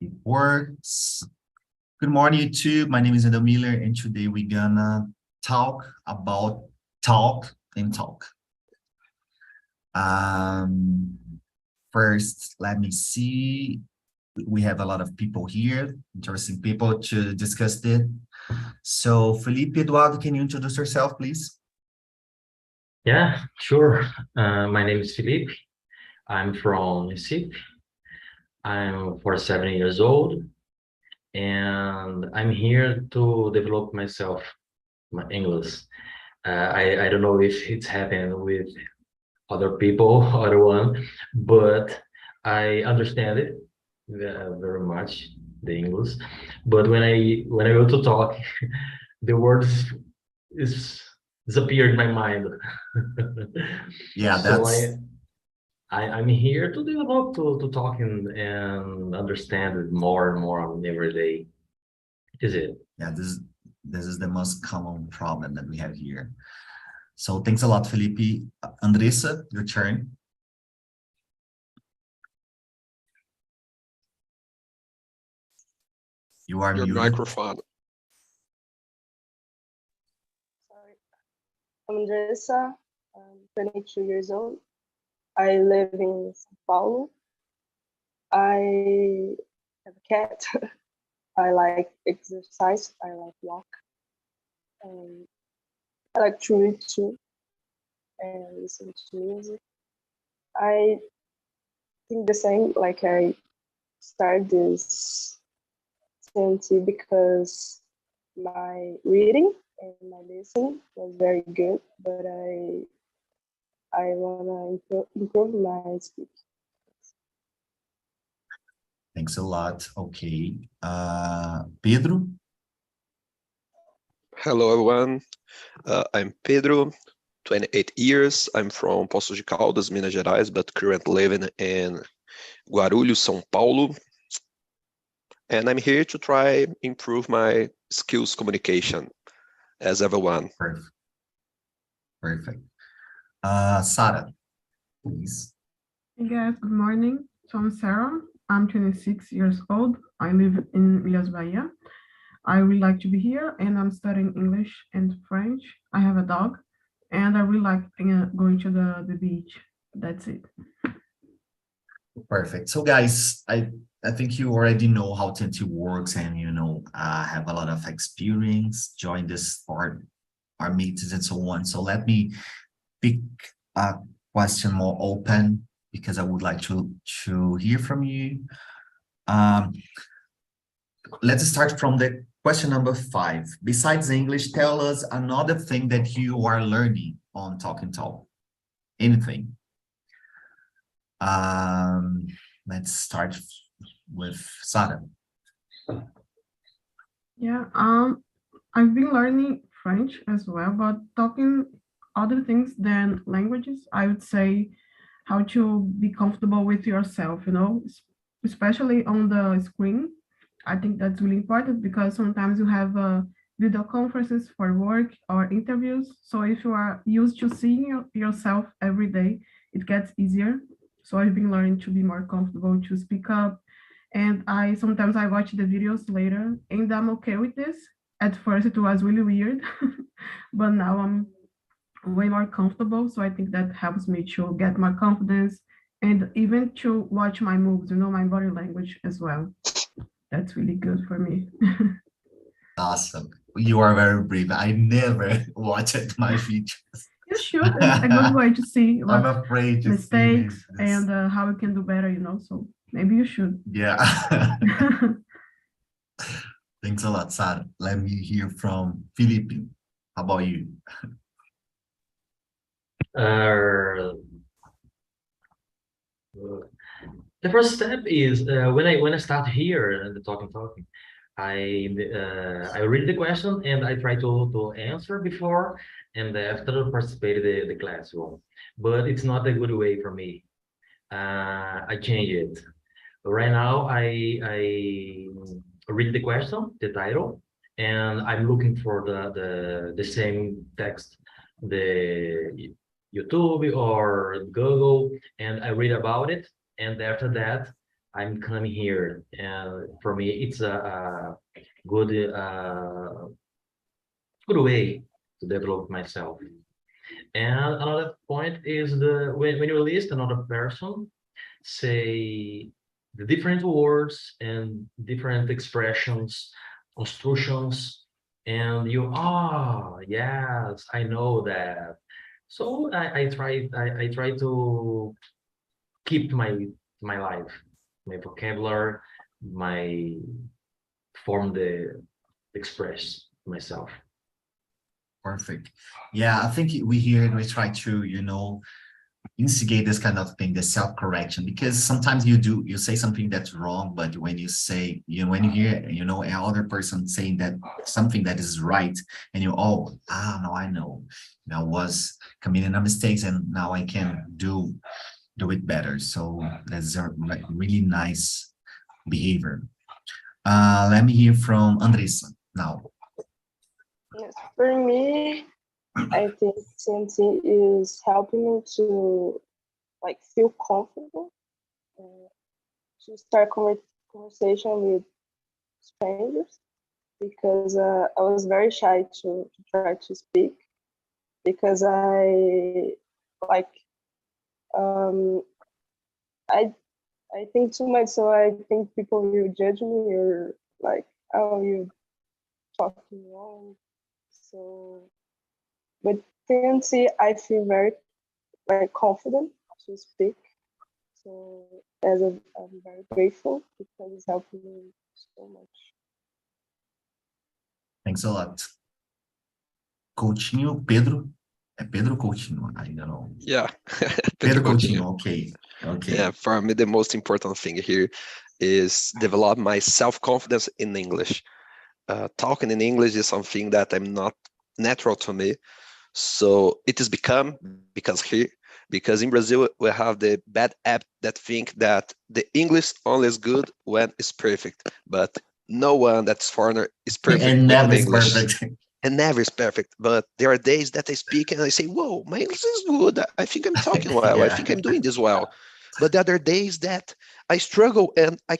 It works. Good morning, YouTube. My name is Edel Miller, and today we're gonna talk about talk and talk. First, let me see. We have a lot of people here, interesting people to discuss it. So, Felipe, Eduardo, can you introduce yourself, please? Yeah, sure. My name is Felipe. I'm from Recife. I'm 47 years old, and I'm here to develop myself, my English. I don't know if it's happened with other people, other one, but I understand it very much, the English. But when I go to talk, the words is disappear in my mind. Yeah, So that's I'm here to develop, to talk and understand it more and more on every day. Is it? yeah, this is the most common problem that we have here. So thanks a lot, Felipe. Andressa, your turn. You are Your muted. microphone. Sorry. I'm Andressa. I'm 22 years old. I live in São Paulo. I have a cat. I like exercise. I like walk. I like to read too and listen to music. I think the same, like I started this TNT because my reading and my listening was very good, but I want to improve my speaking. Thanks a lot. Okay. Pedro? Hello, everyone. I'm Pedro, 28 years. I'm from Poços de Caldas, Minas Gerais, but currently living in Guarulhos, São Paulo. And I'm here to try improve my skills communication as everyone. Perfect. Perfect. Sarah, please. Hey guys, good morning. So I'm Sarah. I'm 26 years old. I live in Ilhas Bahia. I really like to be here and I'm studying English and French. I have a dog and I really like going to the beach. That's it. Perfect. So guys, I think you already know how TNT works and have a lot of experience, join this for our meetings and so on. So let me pick a question more open because I would like to hear from you. Let's start from the question number 5. Besides English, tell us another thing that you are learning on TalkNTalk. Anything. Let's start with Sarah. Yeah, I've been learning French as well, but talking other things than languages, I would say how to be comfortable with yourself, especially on the screen. I think that's really important because sometimes you have video conferences for work or interviews. So if you are used to seeing yourself every day, it gets easier. So I've been learning to be more comfortable to speak up. And sometimes I watch the videos later and I'm okay with this. At first it was really weird, but now I'm way more comfortable. So I think that helps me to get more confidence and even to watch my moves, my body language as well. That's really good for me. Awesome. You are very brave. I never watched my features. You should. It's a good way to see I'm afraid to mistakes and how you can do better, so maybe you should. Yeah. Thanks a lot, Sarah. Let me hear from Felipe. How about you? The first step is when I start here and the talking, I read the question and I try to answer before and after participate the classroom. But it's not a good way for me. I change it. Right now, I read the question, the title, and I'm looking for the same text, the YouTube or Google, and I read about it. And after that, I'm coming here, and for me, it's a good good way to develop myself. And another point is when you list another person, say the different words and different expressions, constructions, and you, yes, I know that. So I try to keep my life, my vocabulary, my form the express myself. Perfect. Yeah, I think we here we try to, instigate this kind of thing, the self-correction, because sometimes you say something that's wrong, but when you say, when you hear, another person saying that something that is right, and no, I know, I was committing a mistakes, and now I can do it better. So that's a really nice behavior. Let me hear from Andressa now. Yes, for me, I think TNT is helping me to feel comfortable to start conversation with strangers, because I was very shy to try to speak, because like um I think too much, so I think people will judge me, or like, oh, you talking wrong. So with TNT, I feel very confident to speak. So I'm very grateful, because it's helping me so much. Thanks a lot. Coutinho, Pedro. É Pedro Coutinho, I don't know. Yeah. Pedro Coutinho, okay. Yeah, for me, the most important thing here is develop my self-confidence in English. Talking in English is something that I'm not natural to me. So it has become because in Brazil, we have the bad app that think that the English only is good when it's perfect, but no one that's foreigner is perfect And with never is English. perfect. And never is perfect, but there are days that I speak and I say, whoa, my English is good. I think I'm talking well. I think I'm doing this well. But the other days that I struggle and I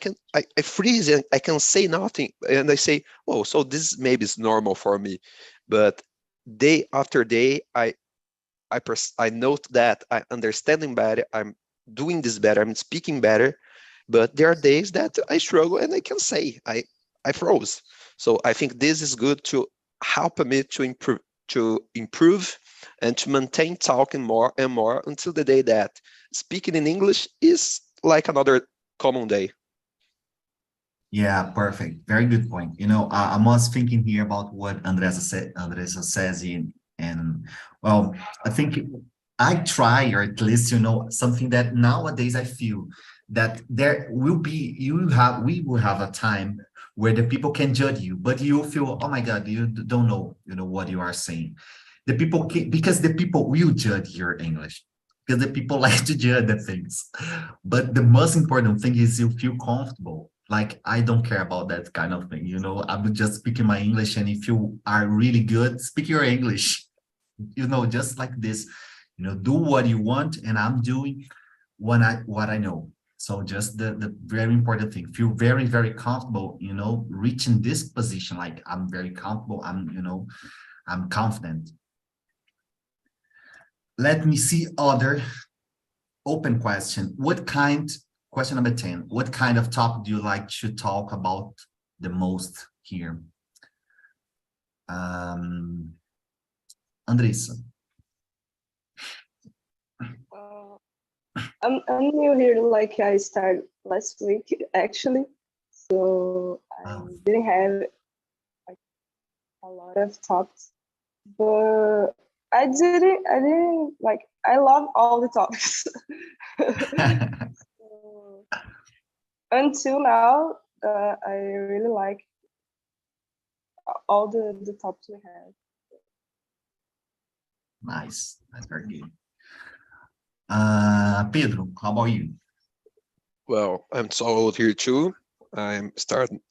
freeze and I can say nothing. And I say, whoa, so this maybe is normal for me. But day after day, I note that I'm understanding better. I'm doing this better. I'm speaking better. But there are days that I struggle and I can say I froze. So I think this is good to help me to improve and to maintain talking more and more until the day that speaking in English is like another common day. Yeah, perfect. Very good point. I was thinking here about what Andressa says and well, I think I try, or at least, something that nowadays I feel that we will have a time where the people can judge you, but you feel, oh my God, you don't know, what you are saying. Because the people will judge your English, because the people like to judge the things. But the most important thing is you feel comfortable. Like, I don't care about that kind of thing. I'm just speaking my English, and if you are really good, speak your English, just like this, do what you want, and I'm doing what I know. So just the very important thing, feel very, very comfortable, reaching this position. Like, I'm very comfortable. I'm confident. Let me see other open question. Question number 10, what kind of topic do you like to talk about the most here? Andressa. I'm new here, like I started last week actually, so I didn't have a lot of topics, but I didn't like, I love all the topics. So, until now, I really like all the topics we have. Nice, that's very good. Pedro, how about you? Well, I'm so old here too. I'm starting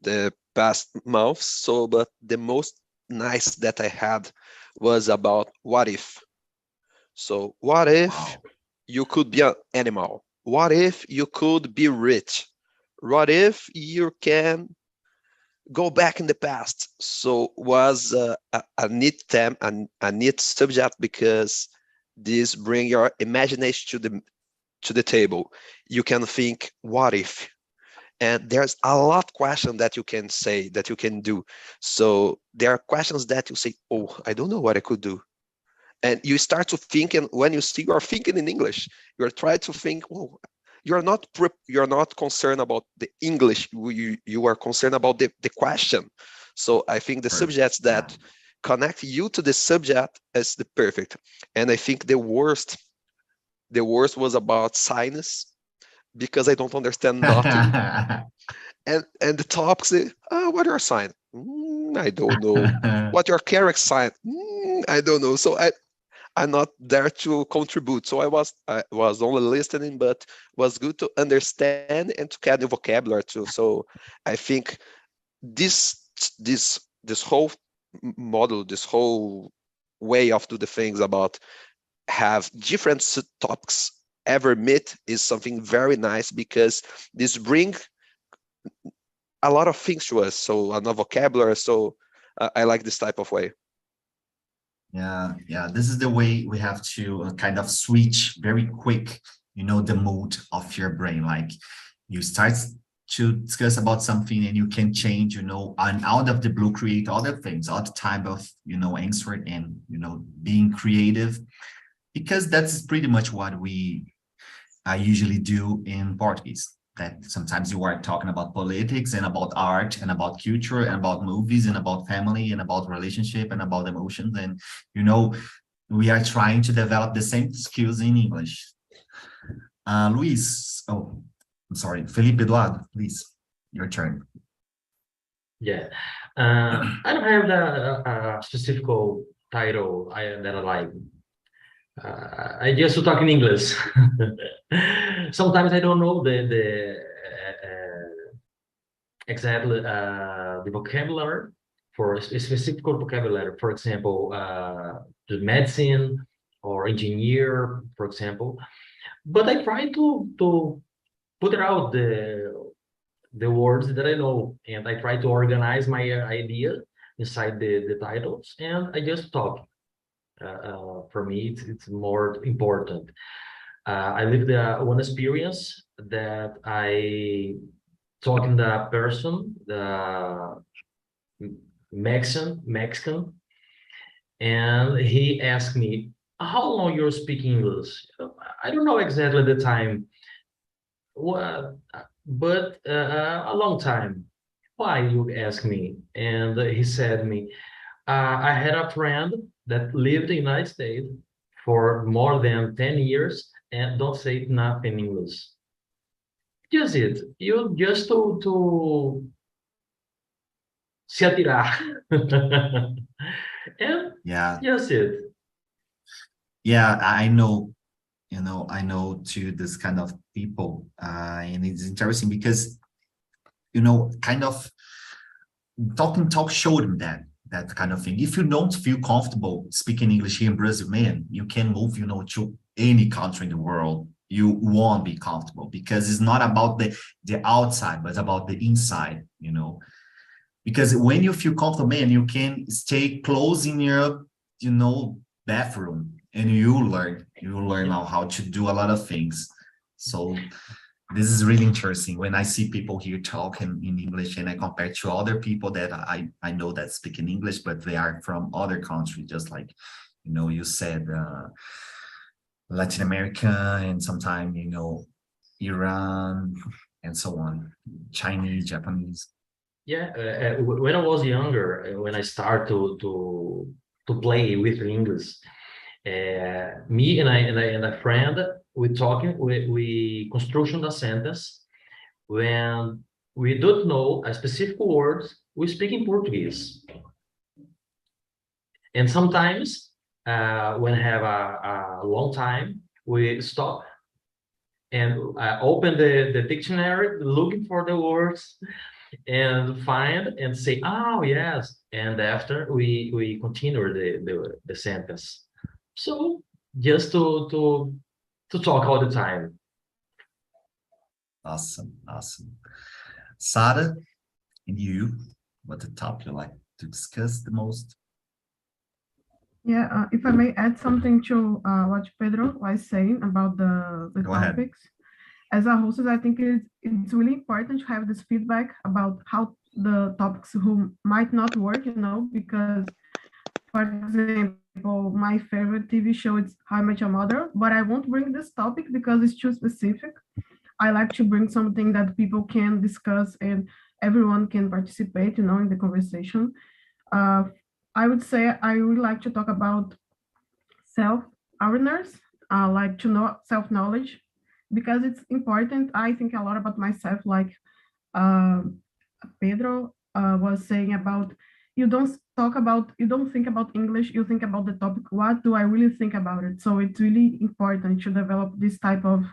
the past months, but the most nice that I had was about what if. So what if you could be an animal? what if you could be rich? What if you can go back in the past? So was a neat theme, a neat subject, because this bring your imagination to the table. You can think, what if? And there's a lot of questions that you can say, that you can do. So there are questions that you say, oh, I don't know what I could do. And you start to think, and when you see you're thinking in English, you're trying to think, oh, you're not concerned about the English, you are concerned about the question. So I think the subjects that connect you to the subject is the perfect. And I think the worst was about sinus, because I don't understand nothing. And the topics, what are your sign? I don't know. What your character sign? I don't know. So I'm not there to contribute. So I was only listening, but was good to understand and to get the vocabulary too. So I think this whole model, this whole way of do the things about have different topics ever meet is something very nice, because this bring a lot of things to us. So a vocabulary. So I like this type of way. Yeah, this is the way we have to kind of switch very quick, the mood of your brain. Like you start to discuss about something and you can change, and out of the blue create other things, other type of, answer, and, being creative, because that's pretty much what we usually do in Portuguese. That sometimes you are talking about politics and about art and about culture and about movies and about family and about relationship and about emotions. And, we are trying to develop the same skills in English. Luis, I'm sorry, Felipe Eduardo, please, your turn. Yeah, I don't have a specific title that I like. I just talk in English. Sometimes I don't know the exactly the vocabulary for a specific vocabulary. For example, the medicine or engineer, for example. But I try to put out the words that I know, and I try to organize my idea inside the titles, and I just talk. For me, it's more important. I lived one experience that I talking to the person, the Mexican, and he asked me, "How long you're speaking English?" I don't know exactly the time, but a long time. Why, you ask me? And he said to me, I had a friend that lived in the United States for more than 10 years and don't say nothing in English. Just it. You just to se atirar. And Yeah. just it. Yeah, I know, I know too, this kind of people, and it's interesting because, kind of talk showed him that kind of thing. If you don't feel comfortable speaking English here in Brazil, man, you can move, to any country in the world. You won't be comfortable, because it's not about the outside, but it's about the inside, because when you feel comfortable, man, you can stay close in your, bathroom, and you learn now how to do a lot of things. So this is really interesting when I see people here talking in English, and I compare to other people that I know that speak in English, but they are from other countries, just like, you said, Latin America, and sometimes, Iran, and so on, Chinese, Japanese. Yeah, when I was younger, when I started to play with English, me and a friend, we construction the sentence when we don't know a specific word, we speak in Portuguese. And sometimes when I have a long time, we stop and open the dictionary, looking for the words, and find and say, oh yes, and after we continue the sentence. So just to talk all the time. Awesome, awesome. Sarah, and you, what the topic you like to discuss the most? Yeah, if I may add something to what Pedro was saying about the Go ahead. topics. As a hostess, I think it's really important to have this feedback about how the topics who might not work, you know, because, for example, my favorite TV show is How I Met Your Mother, but I won't bring this topic because it's too specific. I like to bring something that people can discuss and everyone can participate, you know, in the conversation. I would say I would like to talk about self-awareness, like to know self-knowledge, because it's important. I think a lot about myself, like uh, Pedro was saying about you don't think about English, you think about the topic. What do I really think about it? So it's really important to develop this type of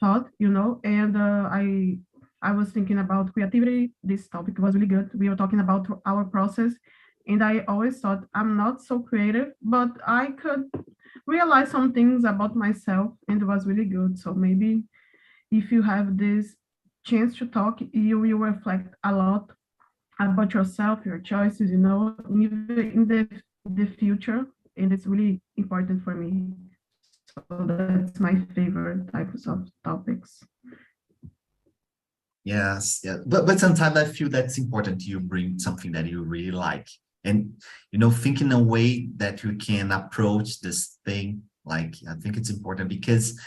thought, you know. And I was thinking about creativity. This topic was really good. We were talking about our process, and I always thought I'm not so creative, but I could realize some things about myself, and it was really good. So maybe if you have this chance to talk, you will reflect a lot about yourself, your choices, you know, even in the future, and it's really important for me. So that's my favorite types of topics. Yes, yeah. But sometimes I feel that's important you bring something that you really like. And you know, think in a way that you can approach this thing. Like, I think it's important because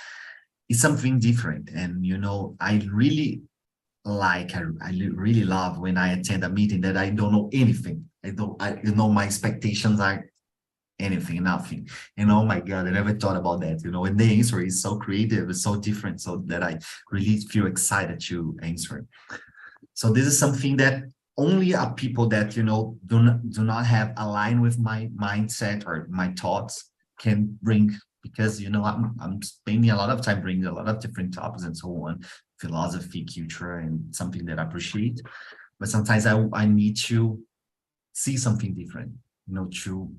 it's something different. And you know, I really really love when I attend a meeting that I don't know anything. You know, my expectations are anything, nothing. And oh my God, I never thought about that, you know, and the answer is so creative, it's so different, so that I really feel excited to answer. So this is something that only people that, you know, do not have aligned with my mindset or my thoughts can bring, because, you know, I'm spending a lot of time bringing a lot of different topics and so on, philosophy, culture, and something that I appreciate. But sometimes I need to see something different, you know, to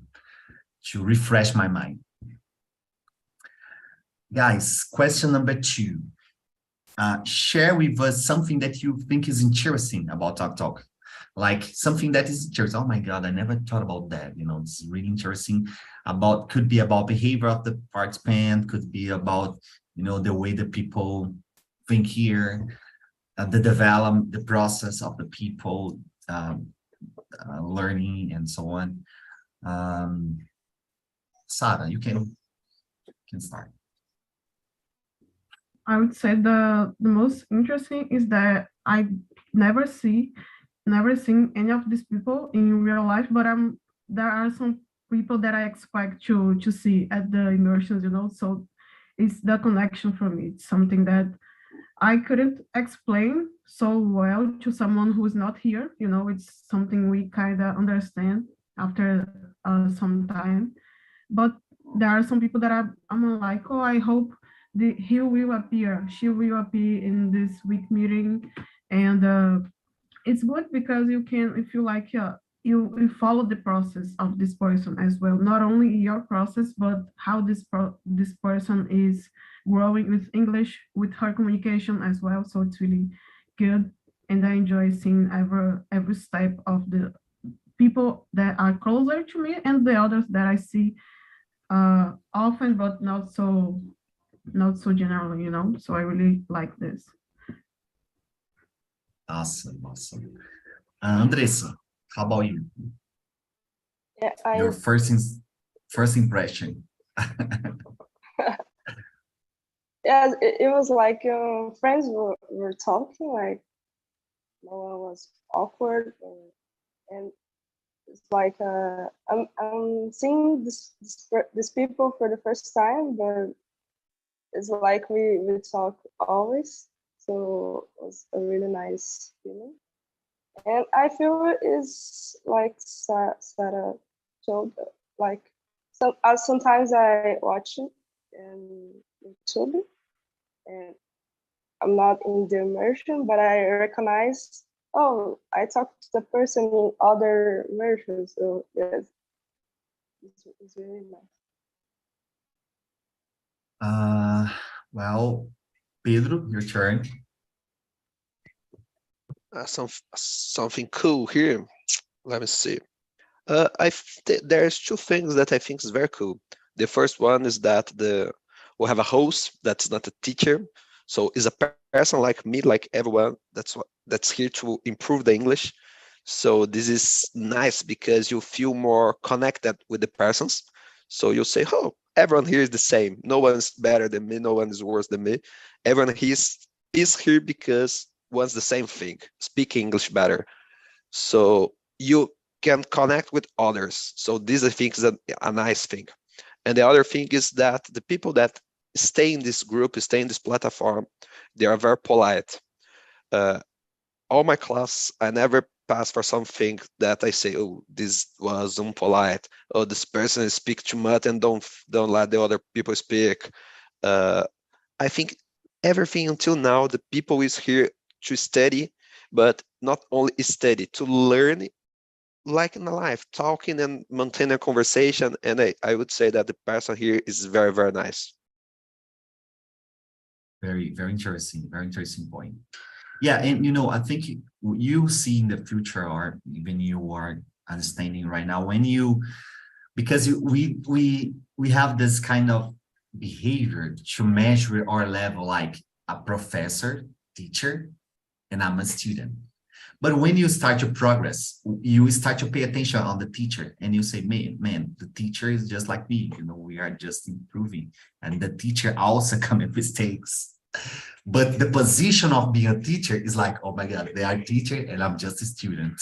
refresh my mind. Guys, question number 2. Share with us something that you think is interesting about TalkNtalk. Like something that is interesting. Oh my God, I never thought about that. You know, it's really interesting. Could be about behavior of the participant, could be about, you know, the way the people think here, the process of the people learning and so on. Sarah, you can start. I would say the most interesting is that I never seen any of these people in real life, but there are some people that I expect to see at the immersions, you know. So it's the connection for me. It's something that I couldn't explain so well to someone who is not here, you know. It's something we kind of understand after some time. But there are some people that I'm like, oh, I hope he will appear, she will appear in this week meeting. And it's good because you can, if you like, you follow the process of this person as well, not only your process, but how this person is growing with English, with her communication as well. So it's really good, and I enjoy seeing every step of the people that are closer to me and the others that I see often, but not so generally, you know. So I really like this. Awesome. Andressa, how about you? Yeah, Your first impression. yeah, it was like friends were talking, like no one was awkward, and it's like I'm seeing this people for the first time, but it's like we talk always, so it was a really nice feeling. And I feel it is like Sarah told, like sometimes I watch it in YouTube, and I'm not in the immersion, but I recognize, oh, I talked to the person in other immersions, so yes, it's really nice. Well, Pedro, your turn. Something cool here. Let me see. There's two things that I think is very cool. The first one is that we have a host that's not a teacher, so is a person like me, like everyone that's here to improve the English. So this is nice because you feel more connected with the persons. So you say, oh, everyone here is the same. No one's better than me. No one is worse than me. Everyone is here because wants the same thing, speak English better. So you can connect with others. So this, I think, is a nice thing. And the other thing is that the people that stay in this group, stay in this platform, they are very polite. All my class, I never pass for something that I say, oh, this was impolite. Oh, this person speaks too much and don't let the other people speak. I think everything until now, the people is here to study, but not only study, to learn like in life, talking and maintain a conversation. And I would say that the person here is very, very nice. Very, very interesting point. Yeah, and I think you see in the future, or even you are understanding right now, because we have this kind of behavior to measure our level, like a professor, teacher, and I'm a student. But when you start to progress, you start to pay attention on the teacher, and you say, man, the teacher is just like me. We are just improving, and the teacher also commit mistakes. But the position of being a teacher is like, oh my God, they are teacher and I'm just a student.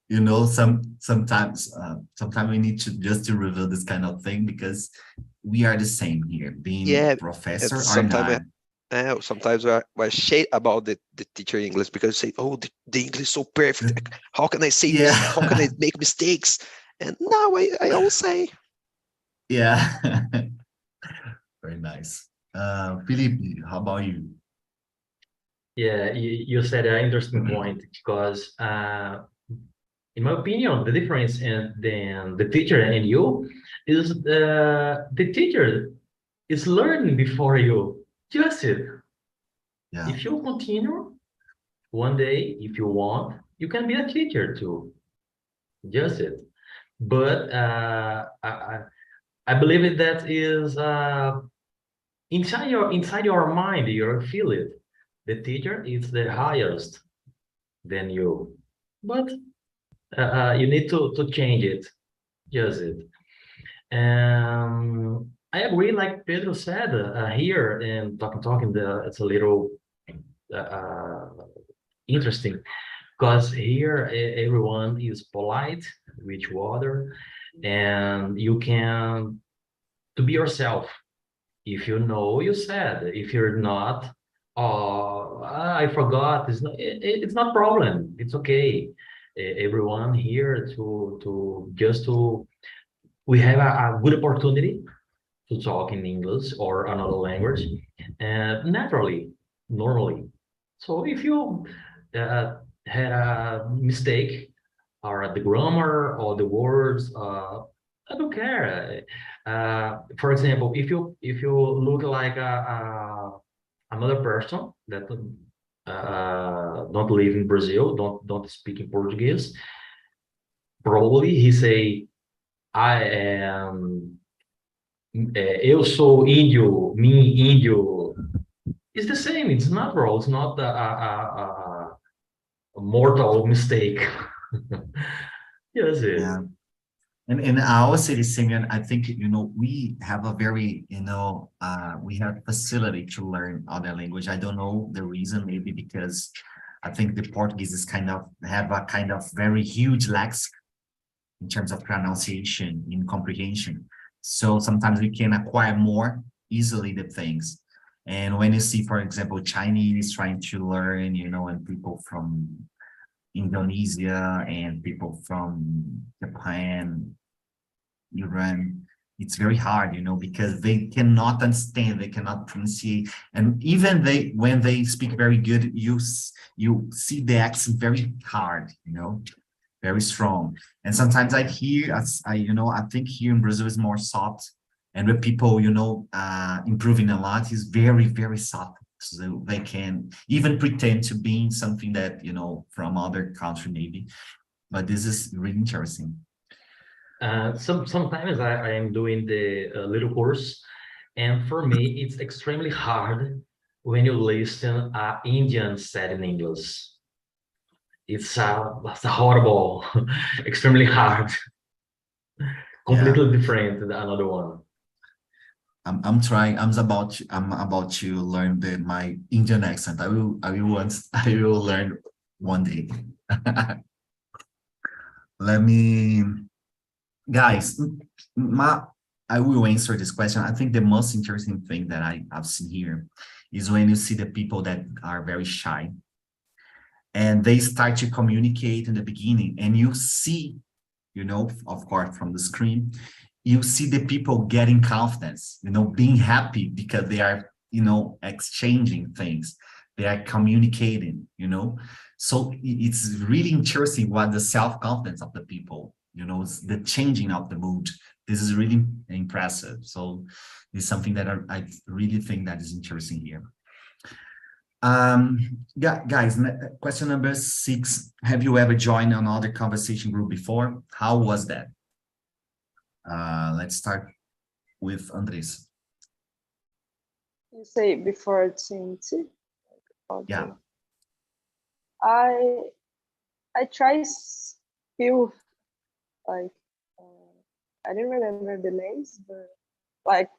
Sometimes we need to reveal this kind of thing, because we are the same here, being professor or not. Sometimes we're shade about the teacher English, because say, oh, the English is so perfect. How can I say this? How can I make mistakes? And now I always say. Yeah. Very nice. Felipe, how about you? Yeah, you said an interesting point, because in my opinion, the difference in the teacher and you is the teacher is learning before you. Just it. Yeah. If you continue, one day, if you want, you can be a teacher too. Just it. But I believe that is inside your mind, you feel it. The teacher is the highest than you, but you need to change it. Just it. I agree, like Pedro said here in talking. It's a little interesting, because here everyone is polite with each other, and you can to be yourself. If you know, you said. If you're not, oh, I forgot. It's not problem. It's okay. Everyone here we have a good opportunity to talk in English or another language, and normally. So if you had a mistake, or the grammar or the words, I don't care. For example, if you look like another person that don't live in Brazil, don't speak in Portuguese, probably he say, I am. Eu sou índio, me índio. It's the same. It's natural. It's not a mortal mistake. Yes, it. Yeah. And in our city singing, I think, we have a very, we have facility to learn other language. I don't know the reason, maybe because I think the Portuguese is have a kind of very huge lexicon in terms of pronunciation and comprehension. So sometimes we can acquire more easily the things. And when you see, for example, Chinese trying to learn, and people from Indonesia and people from Japan, Iran, it's very hard, because they cannot understand, they cannot pronunciate. And even when they speak very good, you see the accent very hard, very strong. And sometimes I think here in Brazil is more soft, and with people, improving a lot is very, very soft so they can even pretend to be something that, you know, from other country maybe. But this is really interesting. Sometimes I am doing the little course, and for me it's extremely hard when you listen Indian said in English. It's a horrible, extremely hard, completely different than another one. I'm trying. I'm about to learn my Indian accent. I will learn one day. Let me, guys. I will answer this question. I think the most interesting thing that I've seen here is when you see the people that are very shy and they start to communicate in the beginning, and you see, you know, of course, from the screen, you see the people getting confidence, you know, being happy because they are, you know, exchanging things, they are communicating, you know. So it's really interesting what the self-confidence of the people, you know, the changing of the mood. This is really impressive. So it's something that I really think that is interesting here. Yeah, guys, question number 6. Have you ever joined another conversation group before? How was that? Let's start with Andres. You say before TNT? Yeah. I try few, like, I don't remember the names, but like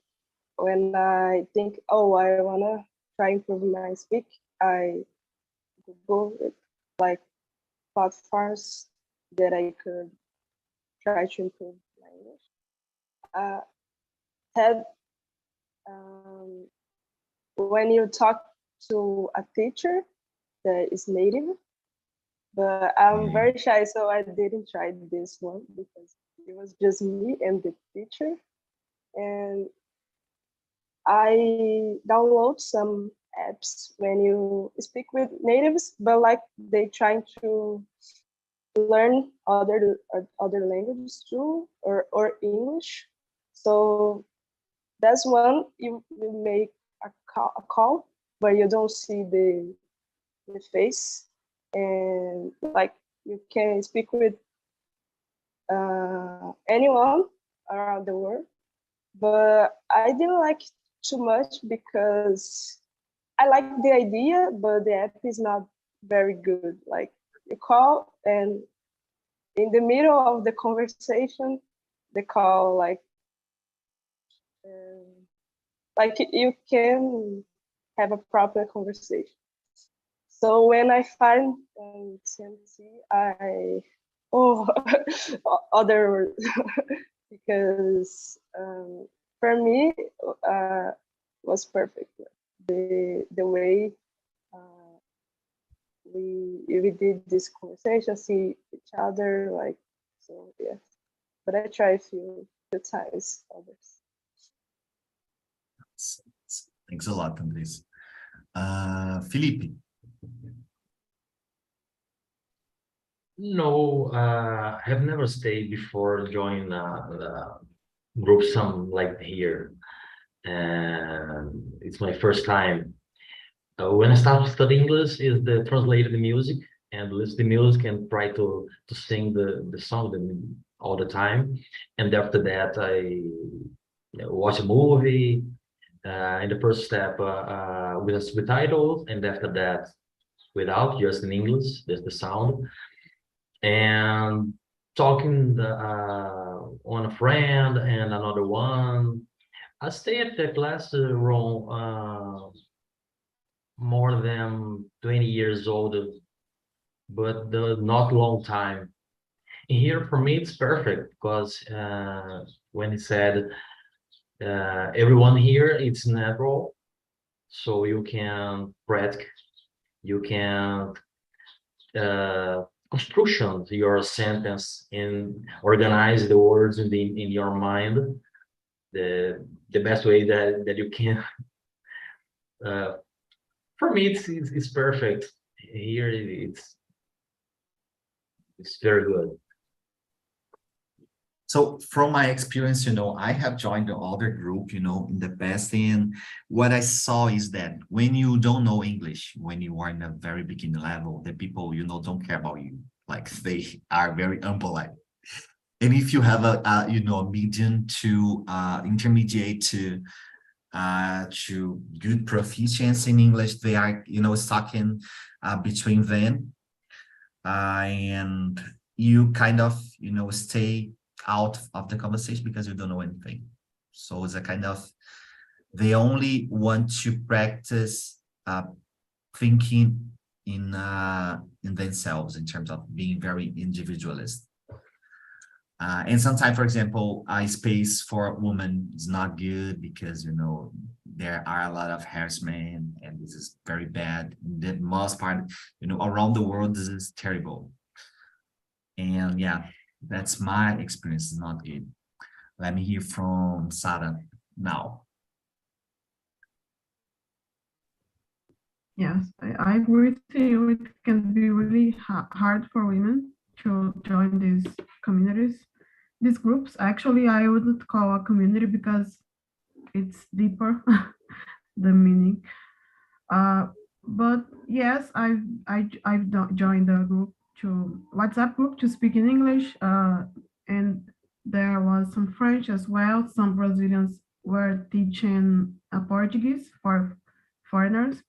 when I think, oh, I wanna try improve my speak, I Google it, like platforms that I could try to improve my English. Had when you talk to a teacher that is native, but I'm very shy, so I didn't try this one because it was just me and the teacher. And I download some apps when you speak with natives, but like they trying to learn other languages too, or English. So that's one you make a call where you don't see the face, and like you can speak with anyone around the world. But I didn't like too much because I like the idea, but the app is not very good. Like you call, and in the middle of the conversation, the call like you can have a proper conversation. So when I find TNT, other because for me was perfect. The way we did this conversation, see each other, like, so yeah. But I try a few times others. Thanks a lot, Andres. Felipe. No, I have never stayed before joining the group some like here. And it's my first time. When I started studying English, is the translated the music and listen the music and try to sing the song all the time. And after that, I watch a movie. In the first step with the subtitles, and after that, without, just in English, just the sound. And talking on a friend and another one. I stay at the classroom more than 20 years old, but not long time. Here for me it's perfect because when he said everyone here it's natural, so you can practice, you can construction your sentence and organize the words in your mind the best way that you can. For me it's perfect. Here it's very good. So from my experience, I have joined the other group, in the past, and what I saw is that when you don't know English, when you are in a very beginner level, the people, don't care about you. Like they are very unpolite. And if you have a medium to intermediate to good proficiency in English, they are, stuck in between them. And you kind of, stay out of the conversation because you don't know anything. So it's a kind of, they only want to practice thinking in themselves in terms of being very individualist. And sometimes, for example, space for women is not good because, there are a lot of harassment and this is very bad. The most part, around the world, this is terrible. And yeah, that's my experience, not good. Let me hear from Sarah now. Yes, I agree with you. It can be really hard for women to join these communities, these groups. Actually, I wouldn't call a community because it's deeper, the meaning. But yes, I've joined a group to WhatsApp group to speak in English, and there was some French as well. Some Brazilians were teaching Portuguese for foreigners.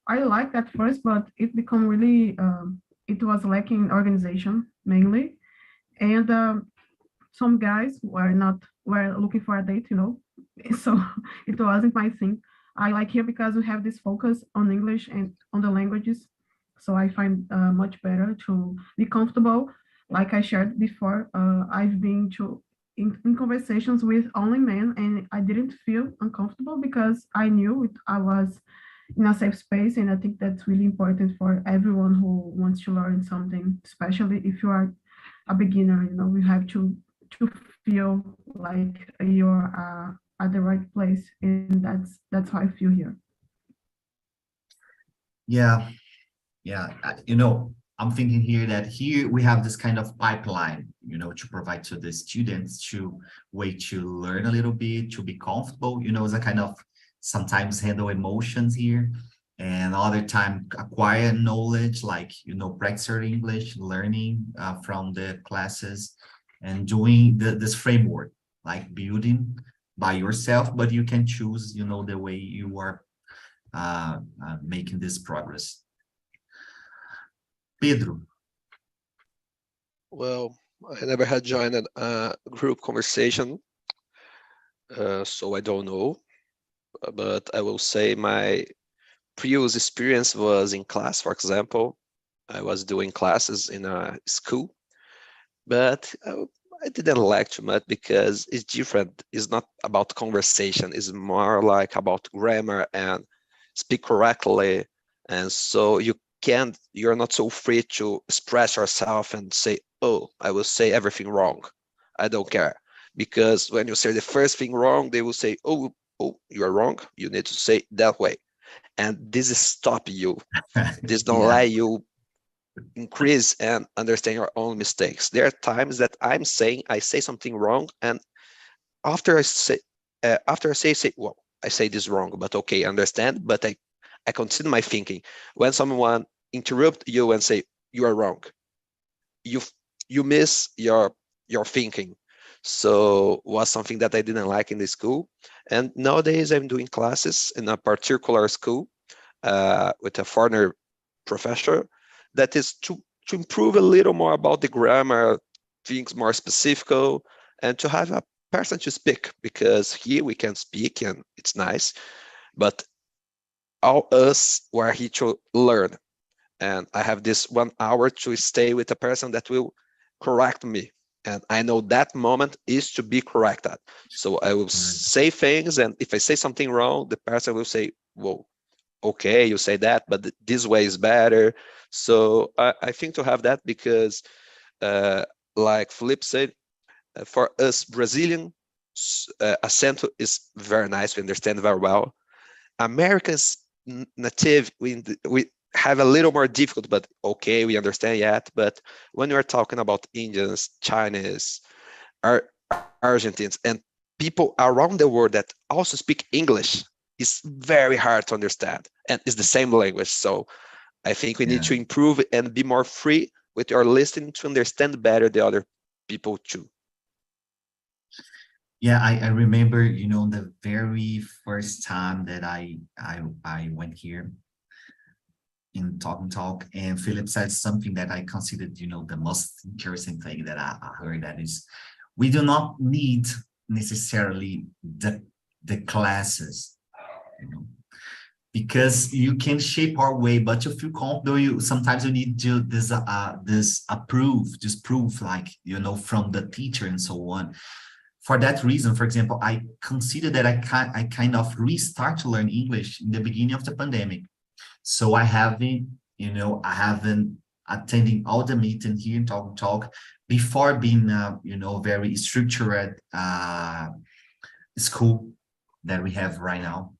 I liked at first, but it became really, it was lacking organization mainly. And some guys were looking for a date, so it wasn't my thing. I like here because we have this focus on English and on the languages. So I find much better to be comfortable. Like I shared before, I've been in conversations with only men, and I didn't feel uncomfortable because I knew I was in a safe space. And I think that's really important for everyone who wants to learn something, especially if you are a beginner. You have to feel like you're at the right place, and that's how I feel here. Yeah, I'm thinking here that here we have this kind of pipeline, to provide to the students to way to learn a little bit, to be comfortable, as a kind of sometimes handle emotions here, and other time acquire knowledge, like, practice your English, learning from the classes, and doing this framework, like building by yourself, but you can choose, the way you are making this progress. Pedro. Well, I never had joined a group conversation, so I don't know. But I will say my previous experience was in class. For example, I was doing classes in a school, but I didn't like too much because it's different. It's not about conversation. It's more like about grammar and speak correctly. And so you're not so free to express yourself and say, oh, I will say everything wrong. I don't care. Because when you say the first thing wrong, they will say, oh, you are wrong. You need to say that way. And this is stop you. This don't Yeah. let you increase and understand your own mistakes. There are times that I say something wrong, and after I say, well, I say this wrong, but okay, understand. But I continue my thinking. When someone interrupt you and say you are wrong, you miss your thinking. So was something that I didn't like in the school. And nowadays I'm doing classes in a particular school with a foreigner professor that is to improve a little more about the grammar, things more specific, and to have a person to speak, because here we can speak and it's nice, but all us were here to learn. And I have this 1 hour to stay with a person that will correct me. And I know that moment is to be corrected. So I will say things, and if I say something wrong, the person will say, whoa, okay, you say that, but this way is better. So I think to have that, because like Felipe said, for us Brazilian, accent is very nice. We understand very well. Americans native, we have a little more difficult, but okay, we understand yet. But when you're talking about Indians, Chinese, are Argentines and people around the world that also speak English is very hard to understand, and it's the same language. So I think we need to improve and be more free with our listening to understand better the other people too. Yeah, I remember, you know, the very first time that I went here in Talk and Talk, and Philip said something that I considered, you know, the most interesting thing that I heard, that is, we do not need necessarily the classes, you know, because you can shape our way, but to feel comfortable, you sometimes you need to this proof, like, you know, from the teacher and so on. For that reason, for example, I consider that I kind of restart to learn English in the beginning of the pandemic. So I haven't attending all the meetings here in Talk and Talk before being, you know, very structured school that we have right now.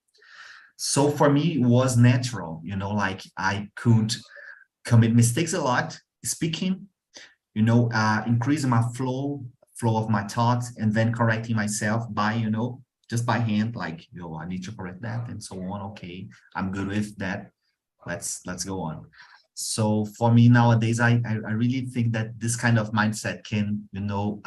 So for me, it was natural, you know, like I could commit mistakes a lot speaking, you know, increasing my flow of my thoughts, and then correcting myself by, you know, just by hand, like, you know, I need to correct that and so on. Okay, I'm good with that. Let's go on. So for me nowadays, I really think that this kind of mindset can, you know,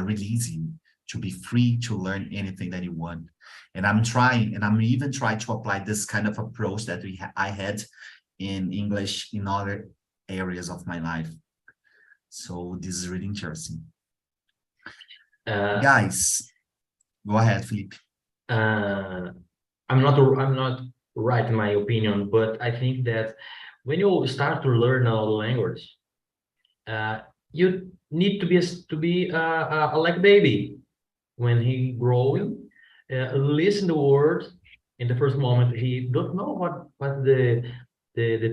release you to be free to learn anything that you want. And I'm trying, and I'm even trying to apply this kind of approach that I had in English in other areas of my life. So this is really interesting. Guys, go ahead, Felipe. I'm not right in my opinion, but I think that when you start to learn a language, you need to be like baby. When he growing, listen the words. In the first moment, he don't know what the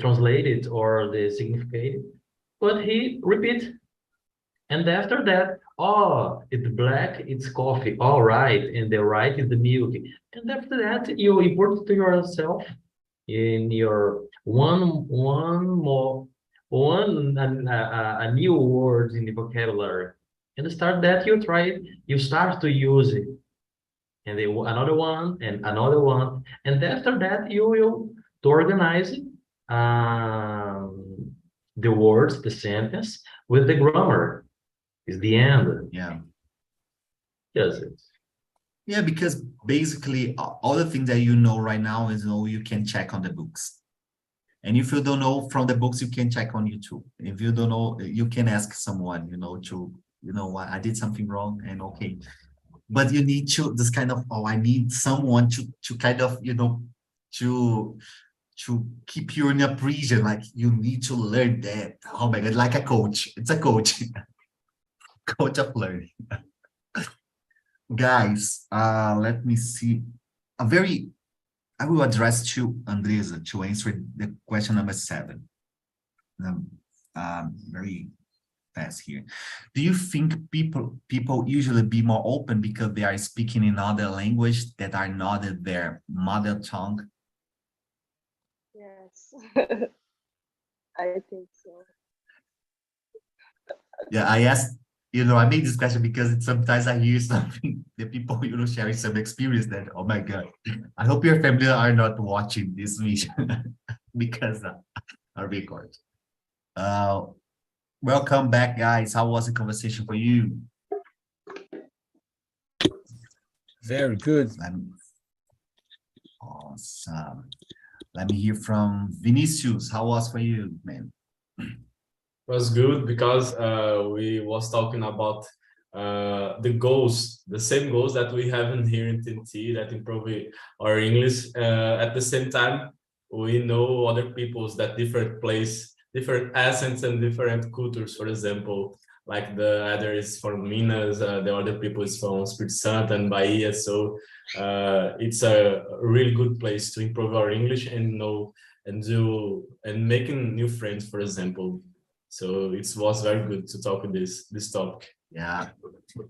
translated or the significant, but he repeat. And after that, oh, it's black, it's coffee. All right, and the right is the milk. And after that, you import it to yourself in your a new words in the vocabulary. And start that, you try it, you start to use it. And then another one, and another one. And after that, you will to organize it, the words, the sentence, with the grammar. Is the end. Yeah. Yes. Yeah, because basically all the things that you know right now is, you know, you can check on the books. And if you don't know from the books, you can check on YouTube. If you don't know, you can ask someone, you know, to, you know what, I did something wrong, and okay. But you need to, this kind of, oh, I need someone to kind of, you know, to keep you in a prison. Like, you need to learn that. Oh my God, like a coach. It's a coach. Coach of learning. Guys, let me see. I will address to Andresa to answer the question number 7. Very fast here. Do you think people usually be more open because they are speaking in other language that are not their mother tongue? Yes, I think so. Yeah, I asked, you know, I made this question because sometimes I hear something, the people, you know, sharing some experience that, oh my God, I hope your family are not watching this video because I record. Welcome back, guys. How was the conversation for you? Very good. Awesome. Let me hear from Vinicius. How was for you, man? Was good because we was talking about the goals, the same goals that we have in here in TNT that improve our English. At the same time, we know other people's that different place, different accents and different cultures. For example, like the other is from Minas, the other people is from Espírito Santo and Bahia. So it's a really good place to improve our English and know and making new friends, for example. So it was very good to talk with this topic. Yeah,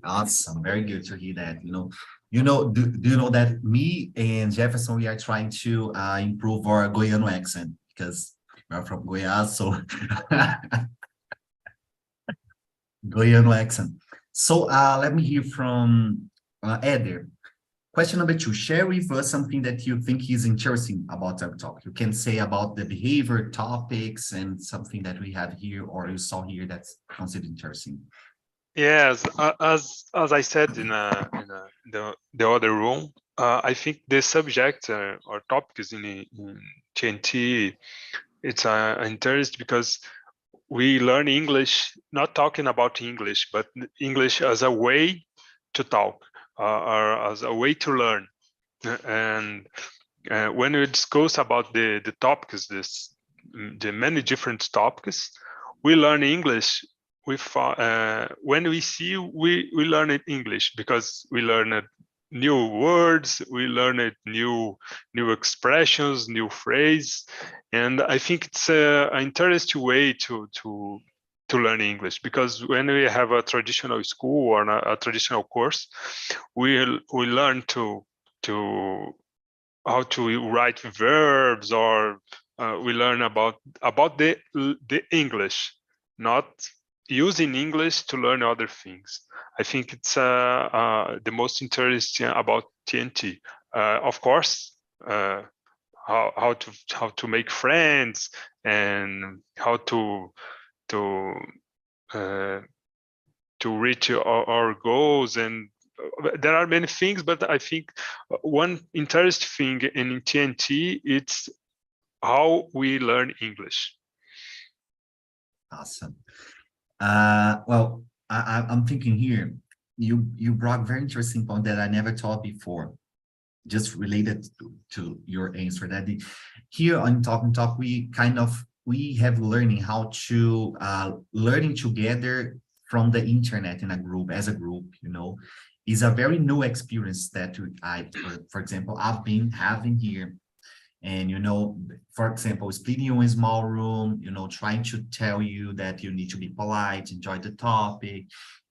awesome. Very good to hear that. Do you know that me and Jefferson, we are trying to improve our Goiano accent because we're from Goiás, so Goiano accent. So let me hear from Eder. Question number 2, share with us something that you think is interesting about our talk. You can say about the behavior topics and something that we have here or you saw here that's considered interesting. Yes, as I said in the other room, I think the subject or topics in TNT, it's interest because we learn English, not talking about English, but English as a way to talk or as a way to learn. And when we discuss about the topics, the many different topics, we learn English with when we see we learn it English because we learn new words, we learn new expressions, new phrase, and I think it's an interesting way to learn English, because when we have a traditional school or a traditional course, we learn to how to write verbs, or we learn about the English, not using English to learn other things. I think it's the most interesting about TNT. Of course, how to make friends and how to reach our goals, and there are many things, but I think one interesting thing in TNT, it's how we learn English. Awesome. Well, I'm thinking here, you brought very interesting point that I never thought before, just related to your answer, that here on TalkNTalk, we have learning how to learning together from the internet in a group, as a group, you know, is a very new experience that for example, I've been having here. And, you know, for example, splitting you in a small room, you know, trying to tell you that you need to be polite, enjoy the topic,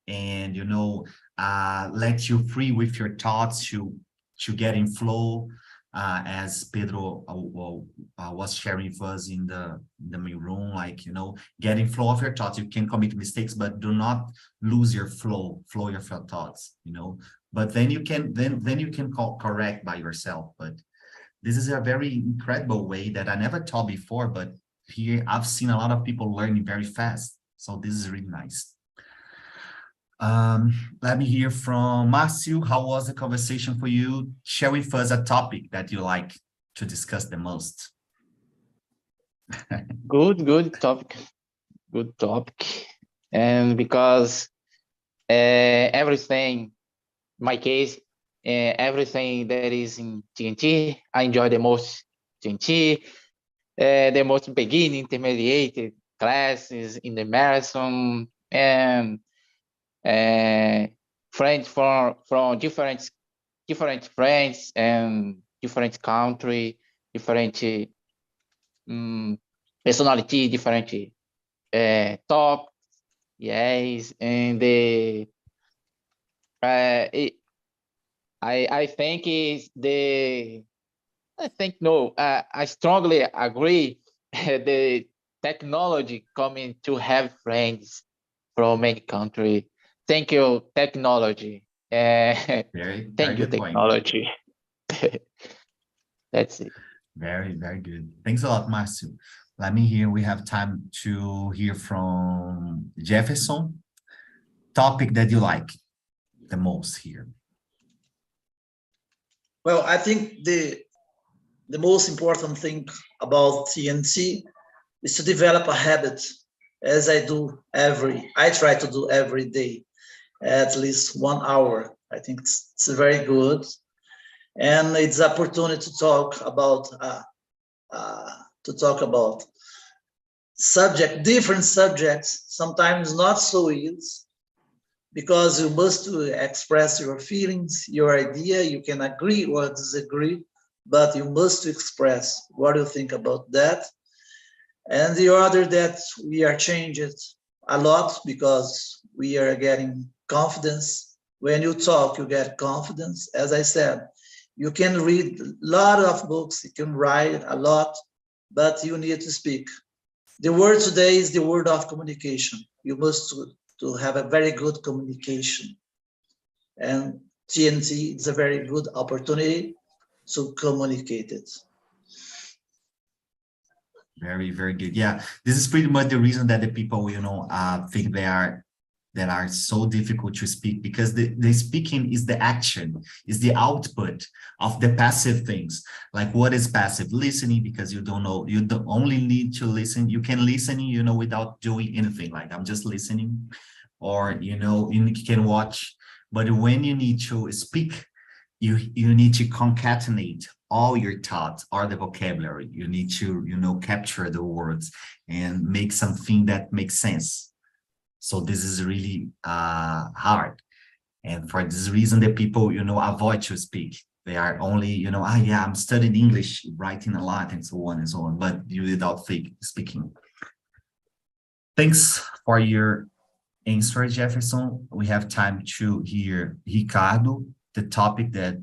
and, you know, let you free with your thoughts to get in flow, as Pedro was sharing with us in the main room, like, you know, get in flow of your thoughts. You can commit mistakes, but do not lose your flow of your thoughts, you know, but then you can, then you can correct by yourself. But this is a very incredible way that I never taught before, but here I've seen a lot of people learning very fast. So this is really nice. Let me hear from Marcio. How was the conversation for you? Share with us a topic that you like to discuss the most. Good topic. Good topic. And because everything, my case, everything that is in TNT, I enjoy the most TNT, the most beginning, intermediate classes in the Imersão, and friends from different friends and different country, different personality, different top, yes, and I think I strongly agree the technology coming to have friends from many countries. Thank you, technology. Thank you, technology. That's it. Very good. Thanks a lot, Marcio. Let me hear, we have time to hear from Jefferson. Topic that you like the most here. Well, I think the most important thing about TNT is to develop a habit, as I try to do every day, at least 1 hour. I think it's very good, and it's an opportunity to talk about different subjects. Sometimes not so easy, because you must express your feelings, your idea. You can agree or disagree, but you must express what you think about that. And the other, that we are changing a lot because we are getting confidence. When you talk, you get confidence. As I said, you can read a lot of books, you can write a lot, but you need to speak. The word today is the word of communication. You must to have a very good communication. And TNT is a very good opportunity to communicate it. Very, very good. Yeah, this is pretty much the reason that the people, think that are so difficult to speak, because the speaking is the action, is the output of the passive things. Like, what is passive? Listening, because you don't know, you don't only need to listen. You can listen, without doing anything. Like, I'm just listening, or, you can watch. But when you need to speak, you need to concatenate all your thoughts, all the vocabulary. You need to, capture the words and make something that makes sense. So this is really hard. And for this reason, the people, avoid to speak. They are only, yeah, I'm studying English, writing a lot, and so on, but you without speaking. Thanks for your answer, Jefferson. We have time to hear Ricardo, the topic that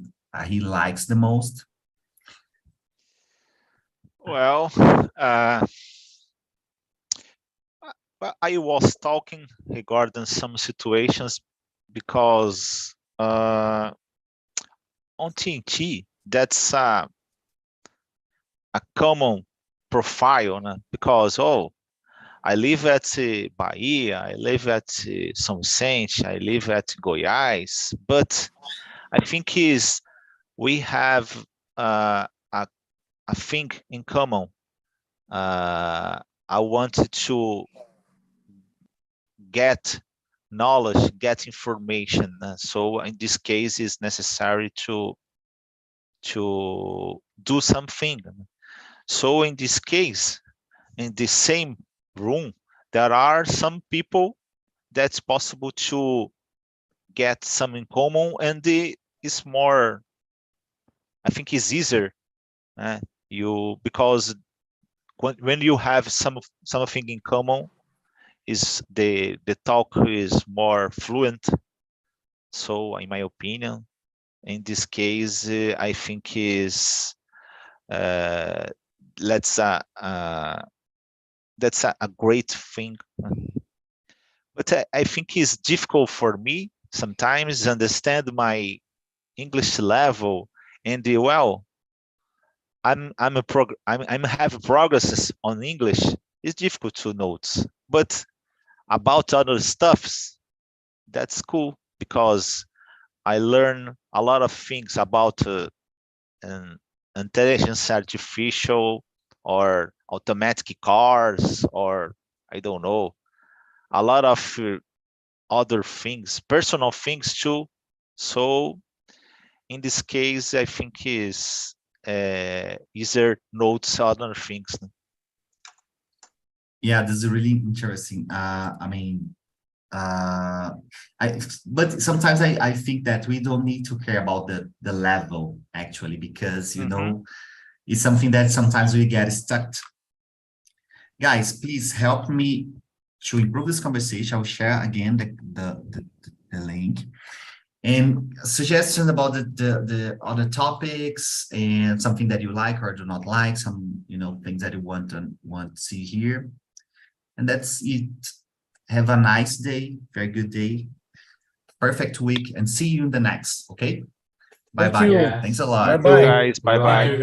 he likes the most. Well, I was talking regarding some situations because on TNT, that's a common profile, né? Because, I live at Bahia, I live at São Vicente, I live at Goiás, but I think we have a thing in common. I wanted to get knowledge, get information. So in this case, it's necessary to do something. So in this case, in the same room, there are some people that's possible to get some in common, and it's more, I think it's easier. Because when you have something in common, is the talk is more fluent. So in my opinion, in this case, I think that's a great thing. But I think it's difficult for me sometimes understand my English level, and I'm have progresses on English. It's difficult to note, but about other stuffs, that's cool, because I learn a lot of things about intelligence artificial, or automatic cars, or I don't know, a lot of other things, personal things too. So in this case, I think is easier notes other things. Yeah, this is really interesting. But sometimes I think that we don't need to care about the level, actually, because it's something that sometimes we get stuck. Guys, please help me to improve this conversation. I'll share again the link, and suggestions about the other topics, and something that you like or do not like, some things that you want to see here. And that's it. Have a nice day, very good day, perfect week, and see you in the next. Okay, bye bye. you. Thanks a lot. Bye-bye. Guys, bye bye.